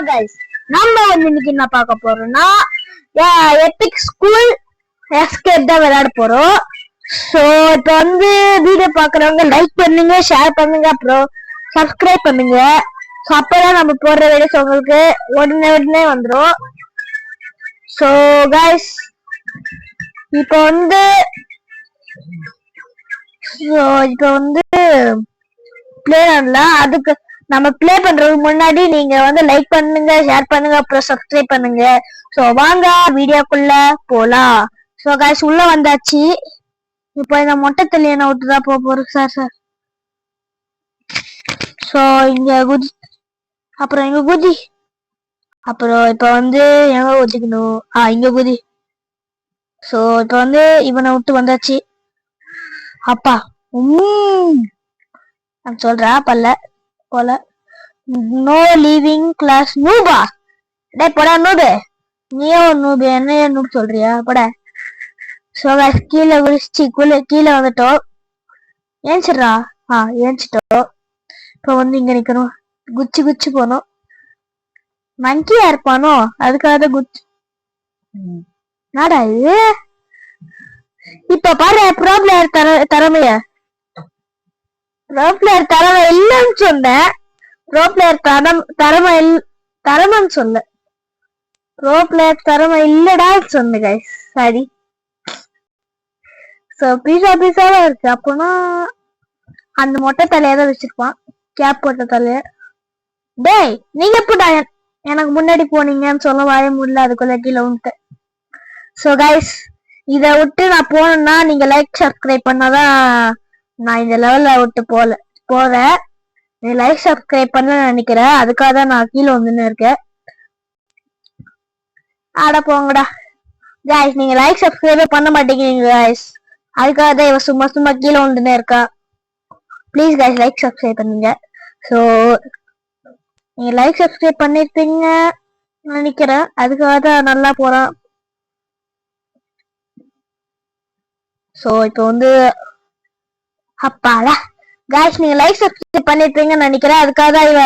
Guys, நம்ம இன்னைக்கு என்ன பார்க்க போறோம்னா எபிக் ஸ்கூல் எஸ்கேப் தான் விளையாட போறோம். சோ இப்போ வீடியோ பாக்குறவங்க லைக் பண்ணுங்க, ஷேர் பண்ணுங்க, அப்புறம் சப்ஸ்கிரைப் பண்ணுங்க. சோ அப்பதான் நம்ம போடுற வீடியோஸ் உங்களுக்கு உடனே வந்துடும். சோ கைஸ், இப்போ பிளே பண்ணலாம். அதுக்கு நம்ம பிளே பண்றதுக்கு முன்னாடி நீங்க லைக் பண்ணுங்க, ஷேர் பண்ணுங்க, அப்புறம் சப்ஸ்கிரைப் பண்ணுங்க. சோ வாங்க வீடியோக்குள்ள போலாம். சோ गाइस உள்ள வந்தாச்சு. இப்போ இந்த மொட்டை தெளியனை விட்டுதான் போறோம் சார். சோ இங்க குதி, அப்புறம் இங்க குதி, அப்புறம் இப்ப எங்க ஒத்திக்கணும், இங்க குதி. சோ இப்ப இவனை விட்டு வந்தாச்சு. அப்பா நான் சொல்றேன் போல நோ லீவிங் கிளாஸ் நூபா. டே போடா நூபு, நீயே ஒரு நூபு, என்னைய நூபு சொல்றியா? போட. சோ गाइस கீழே விழிச்சு கீழே வந்துட்டோம். ஏன்ச்சிடுறா. ஏன்ச்சிட்டோம். இப்ப இங்க நிக்கணும், குச்சி போனோம். மங்கியா இருப்பானோ, அதுக்காக குச்சி. நாடா இது. இப்ப பாரு ப்ராப்ளம் திறமைய. ப்ரோப்ளேயர் தரமை இல்லைன்னு சொன்னேன். ப்ரோப்ளேயர் தரமைன்னு சொல்ல, ப்ரோப்ளேயர் திறமை இல்லடா சொன்ன கைஸ், சாரி. சோ பீஸாவா இருக்கு. அப்போனா அந்த மொட்டை தலையதான் வச்சிருப்பான், கேப் போட்ட தலைய. டேய் நீங்க எப்படா எனக்கு முன்னாடி போனீங்கன்னு சொல்ல வாய முடியல, அதுக்குள்ள கீழே வந்துட்டேன். சோ கைஸ், இதை விட்டு நான் போனேன்னா நீங்க லைக் சப்ஸ்கிரைப் பண்ணாதான் நான் இந்த லெவல்ல விட்டு போறேன். நீ லைக் சப்ஸ்கிரைப் பண்ண நினைக்கிறேன், அதுக்காக தான் நான் கீழே இருக்கேன். ஆட போங்கடா गाइस, நீங்க லைக் சப்ஸ்கிரைப் பண்ண மாட்டேங்கிறீங்க गाइस, அதுக்காக தான் இவ சும்மா கீழே இருக்கா. ப்ளீஸ் गाइस லைக் சப்ஸ்கிரைப் பண்ணுங்க. சோ நீங்க லைக் சப்ஸ்கிரைப் பண்ணிருப்பீங்க நினைக்கிறேன், அதுக்காக தான் நல்லா போறான். சோ இப்போ அப்பாடா गाइस, நீங்க லைக் சப்ஸ்கிரைப் பண்ணிருப்பீங்கன்னு நினைக்கிறேன், அதுக்காக தான் இவ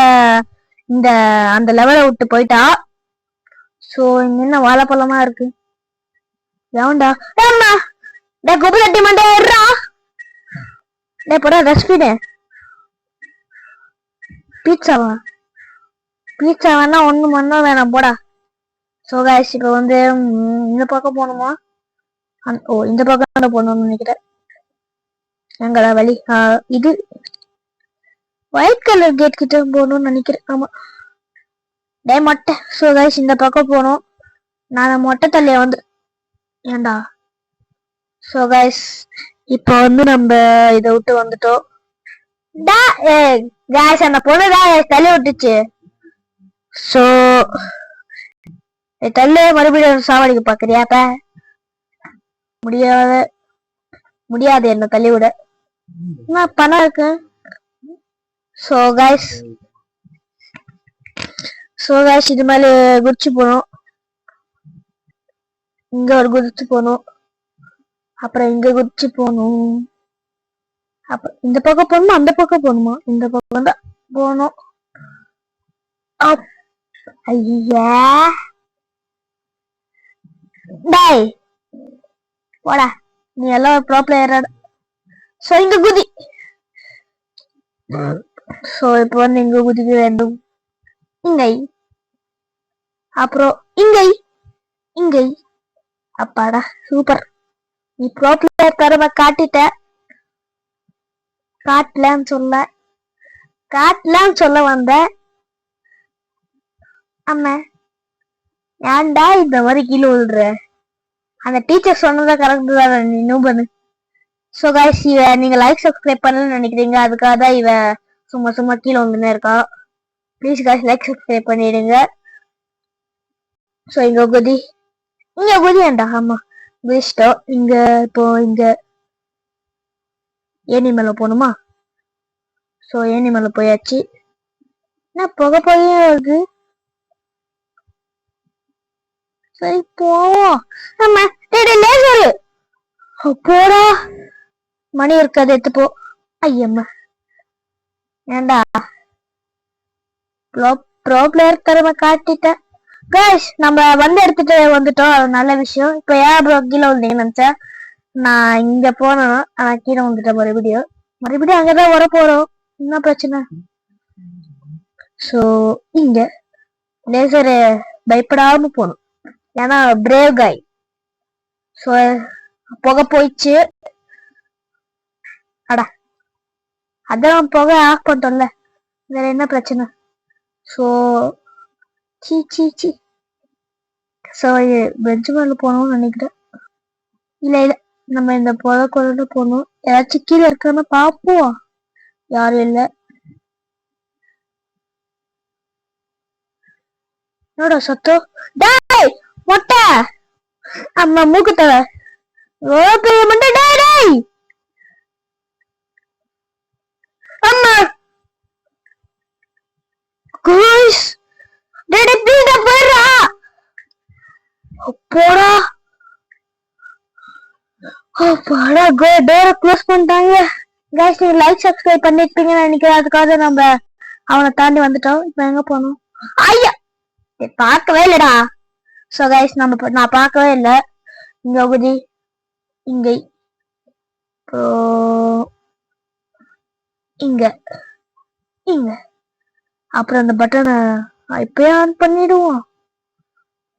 அந்த லெவலை விட்டு போயிட்டா. சோ இங்க என்ன வாழைப்பழமா இருக்கு. எவன்டா ஏம்மா, டே குபு கட்டி மண்டே ஏறா. டே போடா டஸ்ட்பின். பீட்சாவானா ஒண்ணு மண்ணா வேணாம் போடா. சோ गाइस இப்போ இந்த பக்கம் போகணுமா? இந்த பக்கம் போகணும்னு நினைக்கிறேன். எங்கடா வழி? இது ஒயிட் கலர் கேட் கிட்ட போகணும்னு நினைக்கிறேன். ஆமா டே மொட்டை. சோ गाइस இந்த பக்கம் போனோம். நான் மொட்டை தள்ளிய ஏண்டா. சோ गाइस இப்போ நம்ம இதை விட்டு வந்துட்டோம். गाइस அந்த பொண்ணு தள்ளி விட்டுச்சு. சோ தள்ளு, மறுபடியும் சாவடிக்க பாக்குறியா? முடியாது என்ன தள்ளி விட, பணம் இருக்கு. சோ गाइस இது மேல குதிச்சு போனோம். இங்க ஒரு குதிச்சு போனோம், அப்புறம் இங்க குதிச்சு போகணும், அப்புறம் இந்த பக்கம் போகணுமா அந்த பக்கம் போகணுமா? இந்த பக்கம் தான் போனோம். ஐயா டேய் போடா, நீ எல்லாம் ப்ரோ பிளேயர். சோ இங்க குதி. சோ இப்போ இங்க குதிக்க வேண்டும். இங்கை, அப்புறம் இங்கை. அப்பாடா சூப்பர். நீ ப்ரோ பிளேயர் தரமா காட்டலன்னு சொல்ல வந்த. அம்மா ஏன்டா இந்த மாதிரி கீழே விழுற? அந்த டீச்சர் சொன்னதா கரெக்ட் தான், நீ நூபனு. சோ गाइस நீங்க லைக் சப்ஸ்கிரைப் பண்ணலன்னு நினைக்கிறீங்க, அதுக்காக தான் இவ சும்மா கீழே இருக்கா. ப்ளீஸ் गाइस லைக் சப்ஸ்கிரைப் பண்ணிடுங்க. சோ இங்க குதியாண்டா. ஆமா குதிச்சிட்டோம். இப்போ இங்க ஏனி மேல போகணுமா? சோ ஏனி மேல போயாச்சு. என்ன புகை வருது? சரி போவோம். ஆமா லேசரு போடா, மணி இருக்காது எடுத்துப்போ. ஐயம்மா ஏண்டா ப்ரோ பிளேயர் திறமை காட்டிட்டேன். கைஸ் நம்ம வந்து எடுத்துட்டு வந்துட்டோம், அது நல்ல விஷயம். இப்ப ஏன் ப்ரோ கீழே வந்தீங்கன்னு நினைச்சேன். நான் இங்க போனேன், ஆனா கீழே வந்துட்டேன். மறுபடியும் அங்கதான் வர போறோம். என்ன பிரச்சனை? சோ இங்க லேசர் பயப்படாம போகணும், ஏன்னா பிரேவ் காய். சோ புகை போயிடுச்சு. அடா அதான் புகை ஆஃப் பண்ணிட்டோம்ல, வேற என்ன பிரச்சனை? சோ சீ சோ பெஞ்சு மேல போனோம்னு நினைக்கிறேன். இல்ல நம்ம இந்த புகை கொண்டு போகணும். ஏதாச்சும் கீழே இருக்கான்னு பாப்போம். யாரும் இல்ல. என்னோட சத்தம்? டேய் மொட்டை அம்மா மூக்குத்தவ ஓ பெரிய மொட்டை. டேய் அம்மா குயிஸ் டேய் ப்ளீஸ் போறா. போடா போடா. டோரை க்ளோஸ் பண்ணிட்டாங்க. கைஸ் நீங்க லைக் சப்ஸ்கிரைப் பண்ணிருப்பீங்கன்னு நினைக்கிறேன். அதுக்காக நம்ம அவனை தாண்டி வந்துட்டோம். இப்ப எங்க போனோம்? ஐயா பார்க்கவே இல்லடா. சோ கைஸ் நான் பார்க்கவே இல்லை. இங்க குதி, இங்க இங்க இங்க அப்புறம் அந்த பட்டனை இப்பயே ஆன் பண்ணிடுவோம்.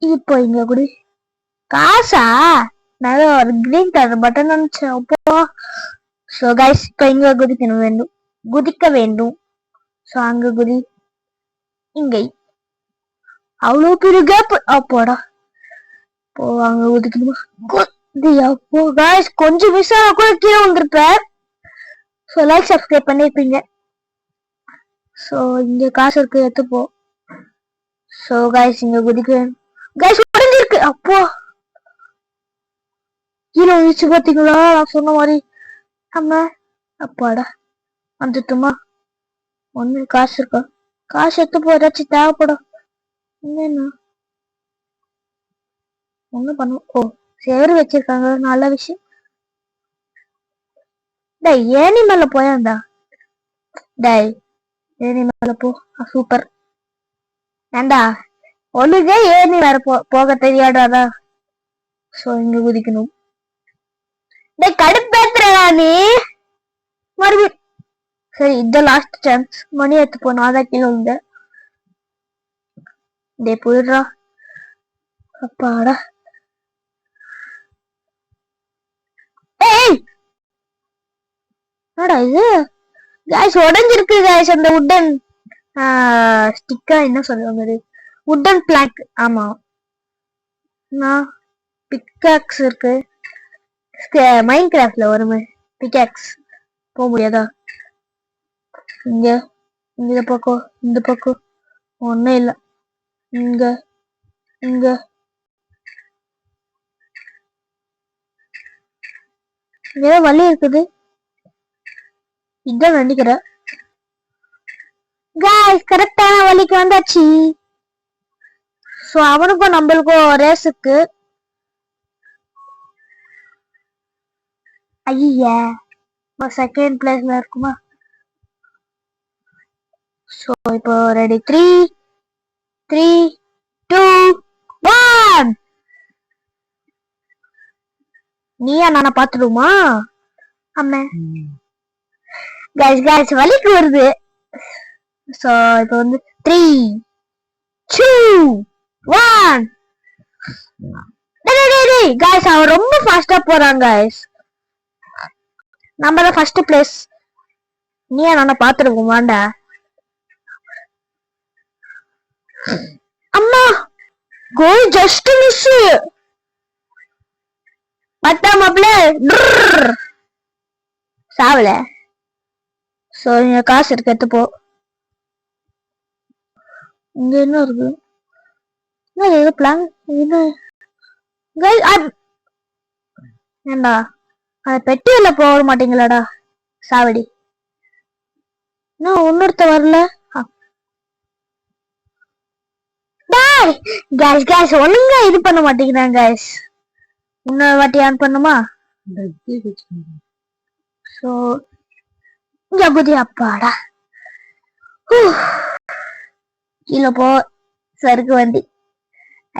இப்போ இங்க குடி. காசா? நான் ஒரு கிரீன் கலர் பட்டன் நினைச்சேன். அப்போ சோ கைஸ் இப்ப இங்க குதிக்க வேண்டும். சோ அங்க குதி, இங்க அவ்வளவு பெரிய கேப். அப்போடா போ, அங்க குதிக்கணுமா? அப்போ கைஸ் கொஞ்சம் மிஸ் ஆனா கூட கீழே வந்திருப்பேன். சோ லைக் சப்ஸ்கிரைப் பண்ணிருப்பீங்க. சோ இங்க காசு இருக்கு, எடுத்துப்போ. சோ கைஸ் இங்க குதிக்க. கைஸ் உடஞ்சிருக்கு. அப்போ கீழே விழிச்சு பாத்தீங்களா? நான் சொன்ன மாதிரி ஆமா. அப்பாடா வந்துட்டுமா? ஒண்ணு காசு இருக்கா? காசு எடுத்து ஏதாச்சும் தேவைப்படும். என்ன ஒண்ணு பண்ணும். ஓ சேரு வச்சிருக்காங்க, நல்ல விஷயம். டேய் ஏனி மேல போயாண்டா. டேய் ஏனி மேல போ. சூப்பர். ஏண்டா ஒண்ணுக்கே ஏனி வேற போக தெரியாடாதா? சோ இங்க குதிக்கணும். டேய் கடுப்பேத்துறா நீ மறுபடியும். சரி இந்த லாஸ்ட் சான்ஸ். மணி எடுத்து போனோம், அதான் கீழே உண்டு. டே போயிடுறா. அப்பாடா. ஏய் என்னடா இது? கேஸ் உடஞ்சிருக்கு கேஸ். அந்த உட்டன் ஸ்டிக்கா என்ன சொல்லுவாங்க, உட்டன் பிளாக். ஆமா நான் பிக்காக்ஸ் இருக்கு. மைண்ட் கிராஃப்ட்ல வருமே பிக்காக்ஸ். போக முடியாதா? இங்க இந்த பக்கம் ஒண்ணும் இல்ல. இங்க இங்க ஏதோ வழி இருக்குது, இதான் நினைக்கிறேன். காய்ஸ் கரெக்டான வழிக்கு வந்தாச்சு. சோ அவனுக்கும் நம்மளுக்கும் ரேஸுக்கு. ஐயா செகண்ட் பிளேஸ்ல இருக்குமா? சோ இப்போ ரெடி 3 3 2 1. நீயா நானா பாத்துடுமா? ஆமா guys வலிக்கு வருது. சோ இப்போ வந்து 3 2 1. guys அவன் ரொம்ப ஃபாஸ்டா போறான் guys. நம்ம தான் ஃபர்ஸ்ட் பிளேஸ். நீயா நானா பாத்துடுவோமாண்டா? அம்மா கோல் ஜஸ்ட் மிஸ். பத்தாமப்ல சாவல. சோ இங்க காசு இருக்கு, எடுத்துப்போ. இங்க என்ன இருக்கு? ஏதோ பிளான் இது ஏண்டா அந்த பெட்டியில போக மாட்டீங்களாடா சாவடி. இன்னும் இன்னொருத்த வரல. கேஸ் ஒழுங்கா இது பண்ண மாட்டேங்கிறான் கேஸ். இன்னொரு வாட்டி ஆன் பண்ணுமா? சோ இங்க புதி. அப்பாடா கீழே போ சறுக்கு வண்டி.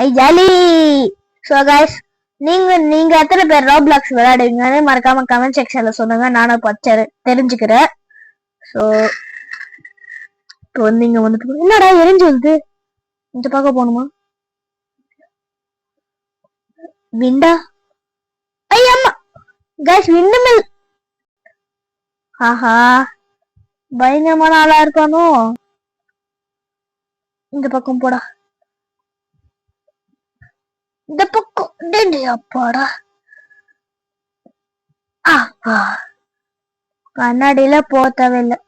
ஐ ஜாலி. சோ கைஸ், நீங்க எத்தனை பேர் ரோப்ளாக்ஸ் விளையாடுவீங்கன்னு மறக்காம கமெண்ட் செக்ஷன்ல சொல்லுங்க. நானும் பச்சை தெரிஞ்சுக்கிறேன். சோ இப்போ வந்து இங்க வந்துட்டு என்னடா எரிஞ்சு வந்து இந்த பக்கம் போகணுமா? விண்டா. ஐயம்மா கைஸ், விண்டு மில். ஆஹா, பயங்கரமான ஆளா இருக்கானோ. இந்த பக்கம் போடா. இந்த பக்கம் அப்பாடா. அப்பா, கண்ணாடியில போக தேவையில்லை.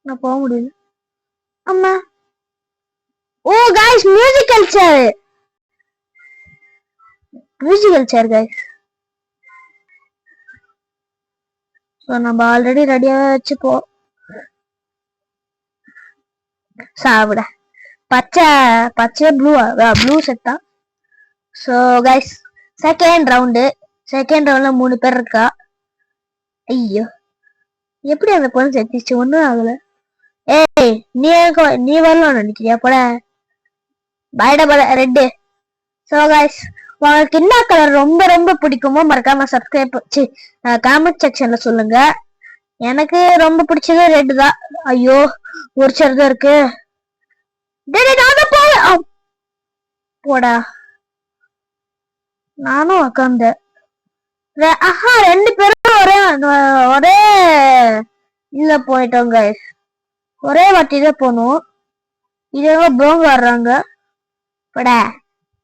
நான் போக முடியல. அம்மா. Oh guys, musical chair. Musical chair guys. So நம்ம ஆல்ரெடி ரெடியாக வச்சு போ சாப்பிட. பச்சை ப்ளூ செட் தான். So guys, second round. Second ரவுண்ட்ல 3 பேர் இருக்கா. ஐயோ, எப்படி அந்த பொண்ணு செத்துச்சு? ஒன்றும் ஆகல. ஏய், நீ வரலாம் நினைக்கிறியா? போட பட ரெட்டு. ஸோ கைஸ், உங்களுக்கு என்ன கலர் ரொம்ப ரொம்ப பிடிக்குமோ மறக்காம சப்ஸ்கிரைப் காமெண்ட் செக்ஷன்ல சொல்லுங்க. எனக்கு ரொம்ப பிடிச்சது ரெட் தான். ஐயோ, ஒரு சரதா இருக்கு. போடா. நானும் உக்காந்தேன். ஆஹா, 2 பேரும் ஒரே இல்ல போயிட்டோம் கைஸ். ஒரே வாட்டி தான் போனோம். இதே ப்ரோங்க வர்றாங்க. போடா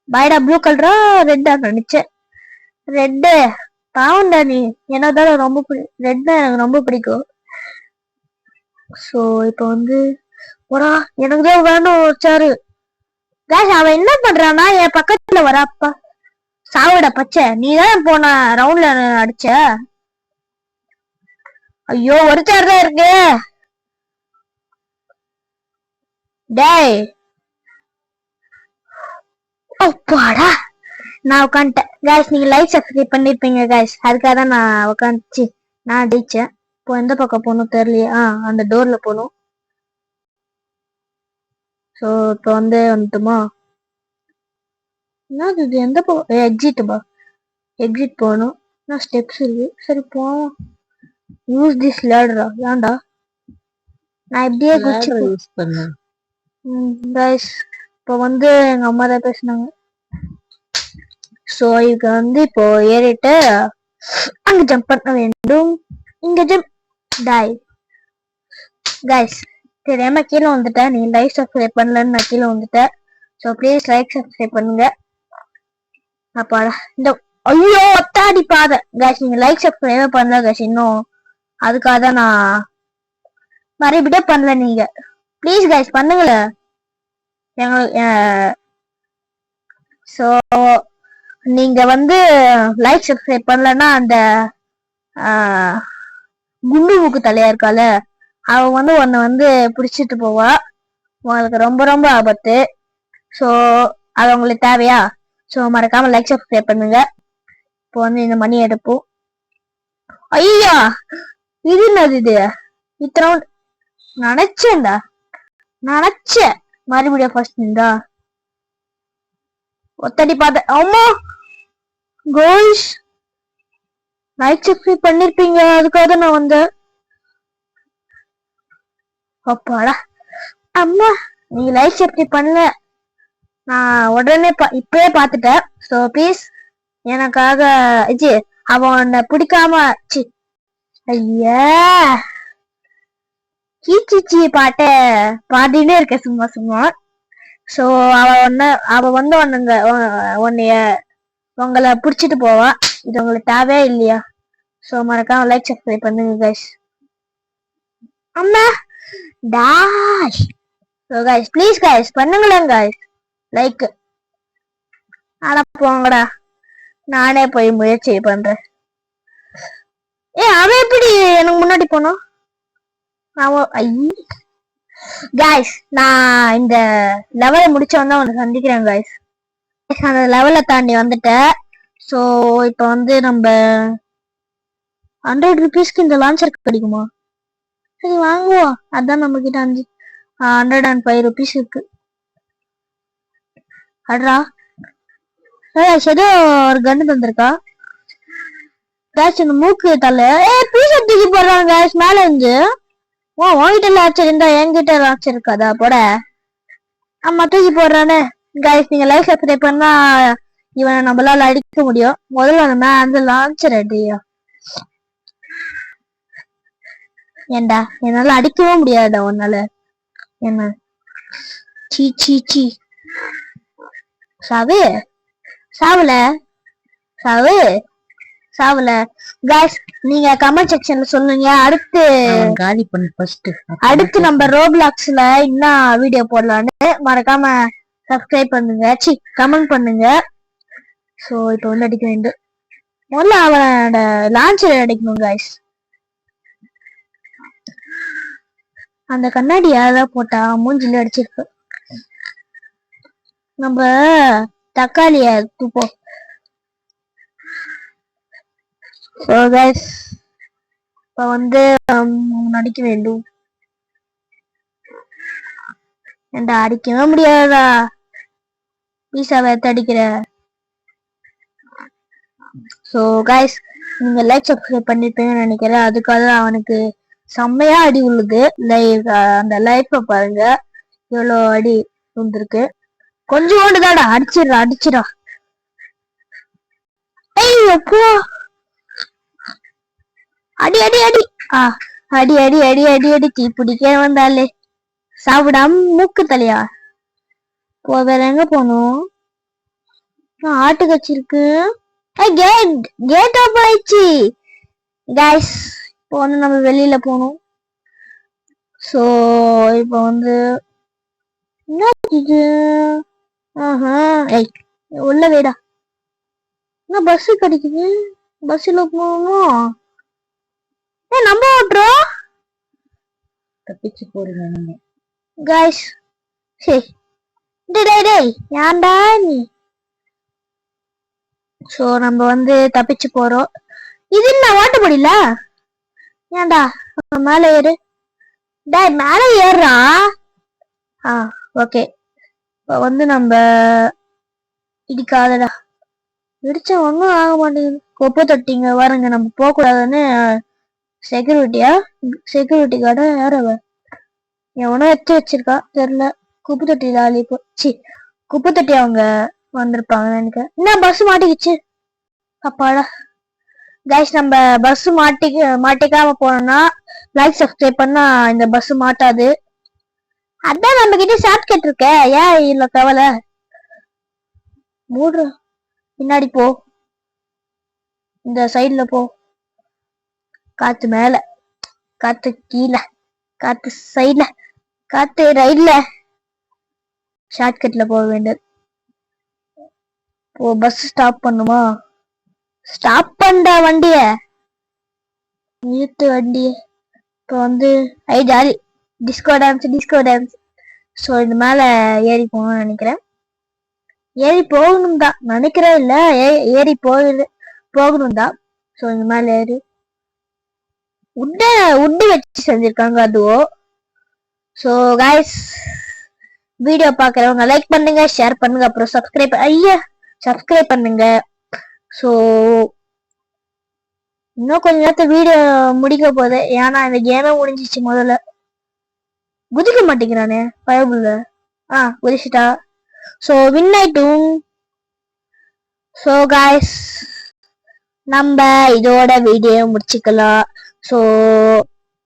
பாய்டா. ப்ளூ கலரா ரெட்டா நினைச்சேன். ரெட்டு பாவண்டா நீ. என்னதான் ரொம்ப ரெட் தான் எனக்கு ரொம்ப பிடிக்கும். ஸோ இப்போ வந்து போடா, எனக்கு தான் வேணும் சாரு. கேஷ், அவன் என்ன பண்றான்னா என் பக்கத்துல வர. அப்பா சாவிட பச்சை, நீ தான் போன ரவுண்ட்ல அடிச்ச. ஐயோ, ஒரு சார் தான் இருக்கு. டேய் அப்பாடா, நான் உட்காந்துட்டேன். கைஸ், நீங்க லைக் சப்ஸ்கிரைப் பண்ணிருப்பீங்க கைஸ். அதுக்காக தான் நான் உட்காந்துச்சு. நான் ஜெயிச்சேன். இப்போ எந்த பக்கம் போகணும் தெரியலையா? அந்த டோர்ல போகணும். ஸோ இப்போ வந்துட்டுமா? என்னது இது? எந்த பக்கம்? எக்ஸிட்டுமா? எக்ஸிட் போகணும். நான் ஸ்டெப்ஸ் இருக்கு. சரி போ. யூஸ் திஸ் லேடரா? ஏன்டா நான் இப்படியே யூஸ் பண்ணேன். கைஸ், இப்போ வந்து எங்க அம்மா தான் பேசினாங்க. ஸோ இதுக்கு வந்து இப்போ ஏறிட்டு அங்க ஜம்ப் பண்ண வேண்டும். இங்க ஜம்ப். டாய் கைஸ், தெரியாம கீழே வந்துட்டேன். நீ லைக் சப்ஸ்கிரைப் பண்ணலன்னு நான் கீழே வந்துட்டேன். ஸோ ப்ளீஸ் லைக் சப்ஸ்கிரைப் பண்ணுங்க. அப்பாடா. இந்த ஐயோ ஒத்தாடி பாதை. கைஸ், நீங்க லைக் சப்ஸ்கிரைப் பண்ணல கைஸ் இன்னும். அதுக்காக தான் நான் மறுபடியும் பண்ணல. நீங்க ப்ளீஸ் கைஸ் பண்ணுங்கள எங்களுக்கு. ஸோ நீங்க வந்து லைக் சப்ஸ்கிரைப் பண்ணலன்னா அந்த குண்டு மூக்கு தலையா இருக்கால, அவ வந்து உன்னை வந்து பிடிச்சிட்டு போவா. உங்களுக்கு ரொம்ப ரொம்ப ஆபத்து. ஸோ அது உங்களுக்கு தேவையா? ஸோ மறக்காம லைக் சப்ஸ்கிரைப் பண்ணுங்க. இப்போ வந்து இந்த மணி எடுப்போம். ஐயா, இது என்னது இது? இத்தனை நினைச்சேன்டா. நினைச்சேன் மறுபடியும் ஃபர்ஸ்ட் இருந்தா ஒத்தடி பார்த்த. அம்மா கோல்ஸ், லைக் சப்ஸ்கிரைப் பண்ணிருப்பீங்க. அதுக்காக நான் வந்தேன். அப்பாடா. அம்மா, நீங்க லைக் சப்ஸ்கிரைப் பண்ணல. நான் உடனே இப்பவே பாத்துட்டேன். ஸோ ப்ளீஸ் எனக்காக அவன் பிடிக்காம ஐயா கீச்சிச்சி பாட்ட பாடினே இருக்க சும்மா சும்மா. ஸோ அவ வந்து உன்னைய உங்களை பிடிச்சிட்டு போவா. இது உங்களுக்கு தேவையா இல்லையா? ஸோ மறக்காம லைக் சப்ஸ்கிரைப் பண்ணுங்க கைஸ். அம்மா dash. So guys please guys பண்ணுங்களேன் கைஸ் லைக். ஆனா போங்கடா, நானே போய் முயற்சி பண்றேன். அவன் எப்படி எனக்கு முன்னாடி போனோம்? கைஸ், நான் இந்த லெவலை முடிச்சவன் தான் உனக்கு சந்திக்கிறேன் கைஸ். அந்த லெவலை தாண்டி வந்துட்டேன். ஸோ இப்போ வந்து நம்ம 100 rupeesக்கு இந்த லான்ச்சர் கிடைக்குமா? சரி வாங்குவோம். அதான் நம்ம கிட்ட 105 இருக்கு. அட்ரா ஏதோ ஒரு கண்ணு தந்திருக்கா கேஷ். இந்த மூக்கு தள்ள பீஸ் தூக்கி போடுறாங்க கேஷ் மேல இருந்து. உன்கிட்ட லாச்சர் இருந்தா என்கிட்ட லாச்சர் இருக்காதா போட. ஆமா தூக்கி போடுறானே கைஸ். நீங்க லைக் சப்ஸ்கிரைப் பண்ணா இவனை நம்மளால அடிக்க முடியும். முதல்ல அந்த லான்ச்சர் அடியா. ஏண்டா என்னால அடிக்கவே முடியாதா உன்னால என்ன? சீ சீ சீ. சாவு சாவுல சாவு சாவுல. கைஸ் நீங்க கமெண்ட் செக்ஷன்ல சொல்லுங்க. அடுத்து காலி பண்ணு ஃபர்ஸ்ட். அடுத்து நம்ம ரோப்ளாக்ஸ்ல என்ன வீடியோ போடலான்னு மறக்காம சப்ஸ்கிரைப் பண்ணுங்க. கமெண்ட் பண்ணுங்க. சோ இப்போ வந்து அடிக்க வேண்டும். முதல்ல அவனோட லான்ச்சர் அடிக்கணும் கைஸ். அந்த கண்ணாடி யாராவது போட்டா மூஞ்சில அடிச்சிருக்கு. நம்ம தக்காளிய தூப்போம். ஸோ கைஸ் இப்போ வந்து நடிக்க வேண்டும். ஏண்டா அடிக்கவே முடியாதா? பீஸாவை அடிக்கிற. ஸோ கைஸ் நீங்க லைக் சப்ஸ்கிரைப் பண்ணிருப்பீங்கன்னு நினைக்கிறேன். அதுக்காக அவனுக்கு செம்மையா அடி உள்ளது. அந்த லைஃப்பை பாருங்க எவ்வளோ அடி விழுந்திருக்கு. கொஞ்சோண்டு தாடா அடிச்சிடா அடிச்சிடா. ஐயோ அடி அடி அடி அடி அடி அடி அடி அடி. தீ பிடிக்க வந்தாலே சாப்பிடாம மூக்கு தலையா வேற எங்க போனோம்? ஆட்டு கட்சிருக்கு. கேட் ஓபன் ஆயிடுச்சு கைஸ். இப்போ வந்து நம்ம வெளியில போனோம். சோ இப்போ வந்து என்ன இது? உள்ள வேடா. என்ன பஸ் கிடைக்குது? பஸ்ல போகணும். நம்ம ஓட்டுறோம். தப்பிச்சு போறீங்க நீங்க கைஸ். டேய் ஏன்டா நீ? சோ நம்ம வந்து தப்பிச்சு போறோம். இது என்ன ஓட்ட முடியல? ஏன்டா மேல ஏறு. டேய் மேல ஏறுறா. ஓகே. இப்போ வந்து நம்ம இடிக்காதடா. இடிச்ச ஒன்றும் ஆக மாட்டேங்குது. கொப்பை தொட்டிங்க வரங்க. நம்ம போக கூடாதுன்னு செக்யூரிட்டி கார்ட யாரவ எவனோ எடுத்து வச்சிருக்கா தெரியல. குப்பை தொட்டி லாலி போச்சு. குப்பை தொட்டி அவங்க வந்திருப்பாங்க எனக்கு. என்ன பஸ் மாட்டிக்கிச்சு. அப்பாடா கைஸ் நம்ம பஸ் மாட்டிக்காம போனோம்னா லைக் சப்ஸ்கிரைப் பண்ணா இந்த பஸ் மாட்டாது. அதான் நம்ம கிட்ட ஷார்ட்கட் இருக்க. ஏன் இல்ல கவலை. மூடுற பின்னாடி போ. இந்த சைட்ல போ. காத்து மேல காத்து கீழே காத்து சைட்ல காத்து ரைட்ல. ஷார்ட்கட்ல போக வேண்டியது. பஸ் ஸ்டாப் பண்ணுமா? ஸ்டாப் பண்ண வண்டிய நிறுத்து வண்டிய. இப்போ வந்து ஜாலி டிஸ்கோ டான்ஸ். ஸோ இந்த மேல ஏறி போகணும்னு நினைக்கிறேன். ஏறி போகணும் தான் நினைக்கிறேன். இல்ல ஏறி போகணும் தான். ஸோ இந்த மேல ஏறி உட்டு வச்சு செஞ்சிருக்காங்க அதுவோ. ஸோ கைஸ் வீடியோ பாக்குறவங்க லைக் பண்ணுங்க, ஷேர் பண்ணுங்க, அப்புறம் சப்ஸ்கிரைப் பண்ணுங்க. ஸோ இன்னும் கொஞ்ச நேரத்தை வீடியோ முடிக்க போகுது. ஏன்னா இந்த கேமே முடிஞ்சிச்சு. முதல்ல குதிக்க மாட்டேங்கிறானே பயபுள்ள. குதிச்சுட்டா. ஸோ வின் ஆயிட்டும். ஸோ கைஸ் நம்ம இதோட வீடியோ முடிச்சுக்கலாம். ஸோ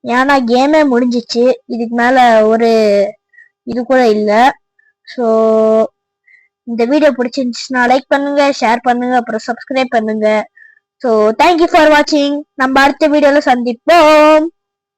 ஏன்னா கேமே முடிஞ்சிச்சு. இதுக்கு மேல ஒரு இது கூட இல்லை. ஸோ இந்த வீடியோ பிடிச்சிருந்துச்சுன்னா லைக் பண்ணுங்க, ஷேர் பண்ணுங்க, அப்புறம் சப்ஸ்கிரைப் பண்ணுங்க. ஸோ தேங்க்யூ ஃபார் வாட்சிங். நம்ம அடுத்த வீடியோல சந்திப்போம்.